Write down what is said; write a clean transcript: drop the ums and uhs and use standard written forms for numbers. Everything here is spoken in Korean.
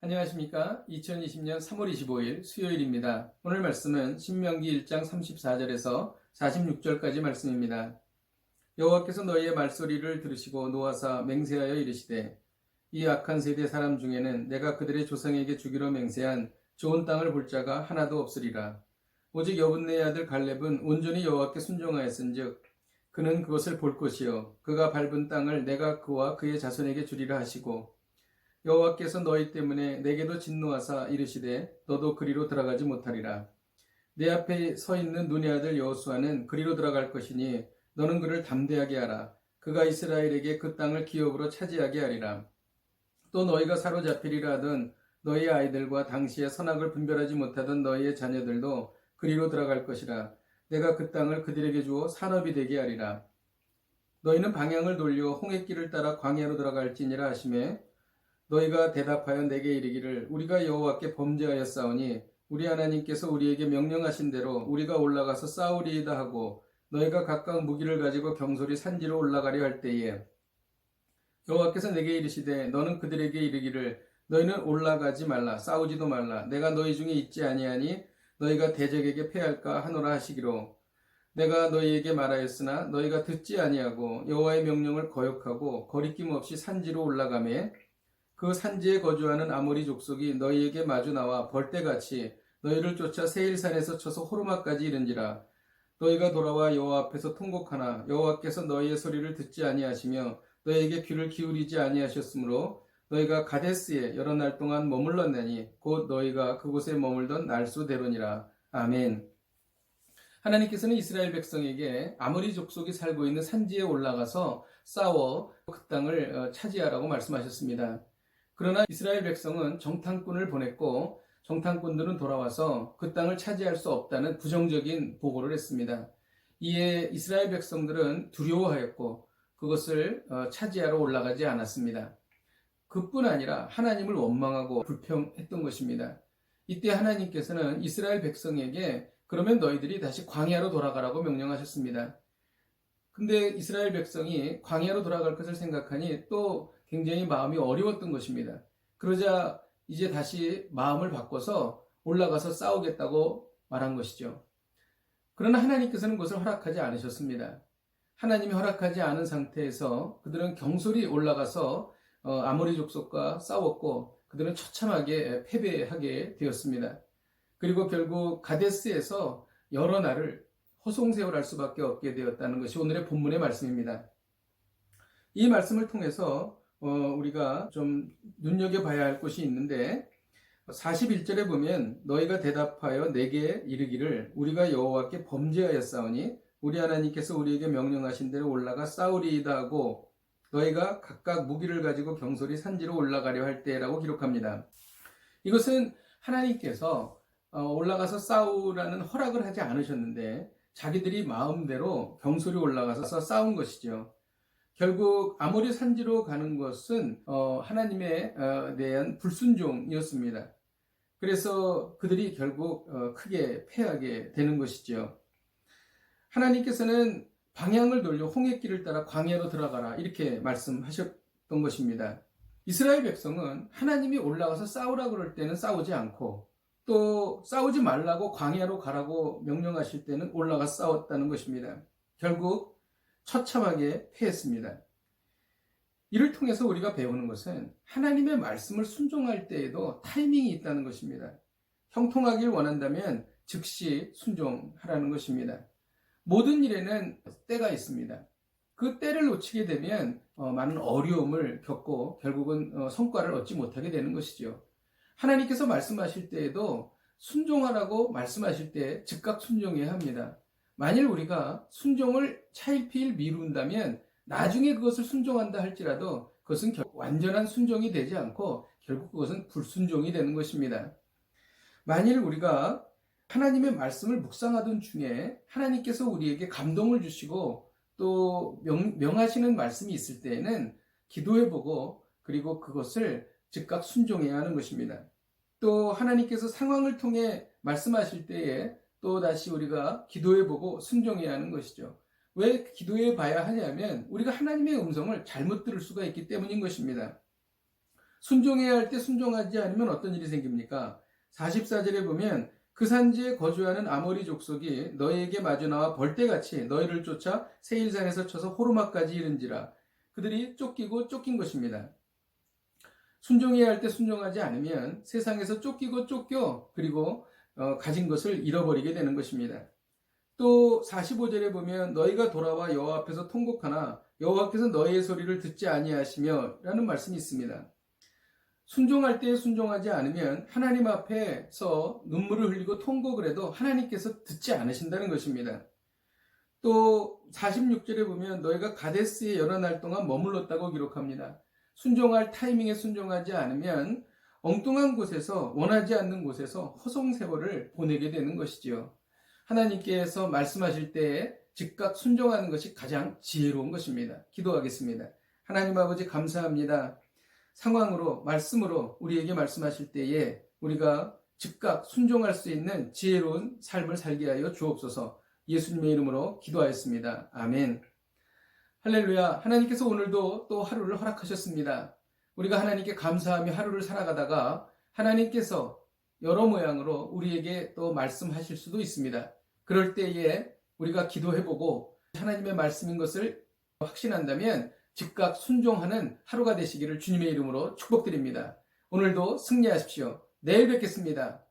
안녕하십니까? 2020년 3월 25일 수요일입니다. 오늘 말씀은 신명기 1장 34절에서 46절까지 말씀입니다. 여호와께서 너희의 말소리를 들으시고 노하사 맹세하여 이르시되 이 악한 세대 사람 중에는 내가 그들의 조상에게 주기로 맹세한 좋은 땅을 볼 자가 하나도 없으리라. 오직 여분네의 아들 갈렙은 온전히 여호와께 순종하였은즉 그는 그것을 볼 것이요 그가 밟은 땅을 내가 그와 그의 자손에게 주리라 하시고 여호와께서 너희 때문에 내게도 진노하사 이르시되 너도 그리로 들어가지 못하리라. 내 앞에 서 있는 눈의 아들 여호수아는 그리로 들어갈 것이니 너는 그를 담대하게 하라. 그가 이스라엘에게 그 땅을 기업으로 차지하게 하리라. 또 너희가 사로잡히리라 하던 너희의 아이들과 당시에 선악을 분별하지 못하던 너희의 자녀들도 그리로 들어갈 것이라. 내가 그 땅을 그들에게 주어 산업이 되게 하리라. 너희는 방향을 돌려 홍해길을 따라 광야로 들어갈지니라 하시매 너희가 대답하여 내게 이르기를 우리가 여호와께 범죄하였사오니 우리 하나님께서 우리에게 명령하신 대로 우리가 올라가서 싸우리이다 하고 너희가 각각 무기를 가지고 경솔히 산지로 올라가려 할 때에 여호와께서 내게 이르시되 너는 그들에게 이르기를 너희는 올라가지 말라 싸우지도 말라 내가 너희 중에 있지 아니하니 너희가 대적에게 패할까 하노라 하시기로 내가 너희에게 말하였으나 너희가 듣지 아니하고 여호와의 명령을 거역하고 거리낌 없이 산지로 올라가매 그 산지에 거주하는 아모리 족속이 너희에게 마주 나와 벌떼같이 너희를 쫓아 세일산에서 쳐서 호르마까지 이른지라. 너희가 돌아와 여호와 앞에서 통곡하나 여호와께서 너희의 소리를 듣지 아니하시며 너희에게 귀를 기울이지 아니하셨으므로 너희가 가데스에 여러 날 동안 머물렀나니 곧 너희가 그곳에 머물던 날수대로니라. 아멘. 하나님께서는 이스라엘 백성에게 아모리 족속이 살고 있는 산지에 올라가서 싸워 그 땅을 차지하라고 말씀하셨습니다. 그러나 이스라엘 백성은 정탐꾼을 보냈고 정탐꾼들은 돌아와서 그 땅을 차지할 수 없다는 부정적인 보고를 했습니다. 이에 이스라엘 백성들은 두려워하였고 그것을 차지하러 올라가지 않았습니다. 그뿐 아니라 하나님을 원망하고 불평했던 것입니다. 이때 하나님께서는 이스라엘 백성에게 그러면 너희들이 다시 광야로 돌아가라고 명령하셨습니다. 근데 이스라엘 백성이 광야로 돌아갈 것을 생각하니 또 굉장히 마음이 어려웠던 것입니다. 그러자 이제 다시 마음을 바꿔서 올라가서 싸우겠다고 말한 것이죠. 그러나 하나님께서는 그것을 허락하지 않으셨습니다. 하나님이 허락하지 않은 상태에서 그들은 경솔히 올라가서 아모리 족속과 싸웠고 그들은 처참하게 패배하게 되었습니다. 그리고 결국 가데스에서 여러 날을 호송세월할 수밖에 없게 되었다는 것이 오늘의 본문의 말씀입니다. 이 말씀을 통해서 우리가 좀 눈여겨봐야 할 것이 있는데 41절에 보면 너희가 대답하여 내게 이르기를 우리가 여호와께 범죄하였사오니 우리 하나님께서 우리에게 명령하신 대로 올라가 싸우리이다 하고 너희가 각각 무기를 가지고 경솔히 산지로 올라가려 할 때라고 기록합니다. 이것은 하나님께서 올라가서 싸우라는 허락을 하지 않으셨는데 자기들이 마음대로 경솔히 올라가서 싸운 것이죠. 결국 아모리 산지로 가는 것은 하나님에 대한 불순종이었습니다. 그래서 그들이 결국 크게 패하게 되는 것이죠. 하나님께서는 방향을 돌려 홍해길을 따라 광야로 들어가라 이렇게 말씀하셨던 것입니다. 이스라엘 백성은 하나님이 올라가서 싸우라 그럴 때는 싸우지 않고 또 싸우지 말라고 광야로 가라고 명령하실 때는 올라가 싸웠다는 것입니다. 결국 처참하게 패했습니다. 이를 통해서 우리가 배우는 것은 하나님의 말씀을 순종할 때에도 타이밍이 있다는 것입니다. 형통하길 원한다면 즉시 순종하라는 것입니다. 모든 일에는 때가 있습니다. 그 때를 놓치게 되면 많은 어려움을 겪고 결국은 성과를 얻지 못하게 되는 것이죠. 하나님께서 말씀하실 때에도 순종하라고 말씀하실 때 즉각 순종해야 합니다. 만일 우리가 순종을 차일피일 미룬다면 나중에 그것을 순종한다 할지라도 그것은 완전한 순종이 되지 않고 결국 그것은 불순종이 되는 것입니다. 만일 우리가 하나님의 말씀을 묵상하던 중에 하나님께서 우리에게 감동을 주시고 또 명하시는 말씀이 있을 때에는 기도해보고 그리고 그것을 즉각 순종해야 하는 것입니다. 또 하나님께서 상황을 통해 말씀하실 때에 또 다시 우리가 기도해보고 순종해야 하는 것이죠. 왜 기도해 봐야 하냐면 우리가 하나님의 음성을 잘못 들을 수가 있기 때문인 것입니다. 순종해야 할 때 순종하지 않으면 어떤 일이 생깁니까? 44절에 보면 그 산지에 거주하는 아모리 족속이 너희에게 마주 나와 벌떼같이 너희를 쫓아 세일산에서 쳐서 호르마까지 이른지라. 그들이 쫓기고 쫓긴 것입니다. 순종해야 할 때 순종하지 않으면 세상에서 쫓기고 쫓겨 그리고 가진 것을 잃어버리게 되는 것입니다. 또 45절에 보면 너희가 돌아와 여호와 앞에서 통곡하나 여호와께서 너희의 소리를 듣지 아니하시며 라는 말씀이 있습니다. 순종할 때 순종하지 않으면 하나님 앞에서 눈물을 흘리고 통곡을 해도 하나님께서 듣지 않으신다는 것입니다. 또 46절에 보면 너희가 가데스에 여러 날 동안 머물렀다고 기록합니다. 순종할 타이밍에 순종하지 않으면 엉뚱한 곳에서 원하지 않는 곳에서 허송세월을 보내게 되는 것이지요. 하나님께서 말씀하실 때에 즉각 순종하는 것이 가장 지혜로운 것입니다. 기도하겠습니다. 하나님 아버지 감사합니다. 상황으로 말씀으로 우리에게 말씀하실 때에 우리가 즉각 순종할 수 있는 지혜로운 삶을 살게 하여 주옵소서. 예수님의 이름으로 기도하였습니다. 아멘. 할렐루야. 하나님께서 오늘도 또 하루를 허락하셨습니다. 우리가 하나님께 감사하며 하루를 살아가다가 하나님께서 여러 모양으로 우리에게 또 말씀하실 수도 있습니다. 그럴 때에 우리가 기도해보고 하나님의 말씀인 것을 확신한다면 즉각 순종하는 하루가 되시기를 주님의 이름으로 축복드립니다. 오늘도 승리하십시오. 내일 뵙겠습니다.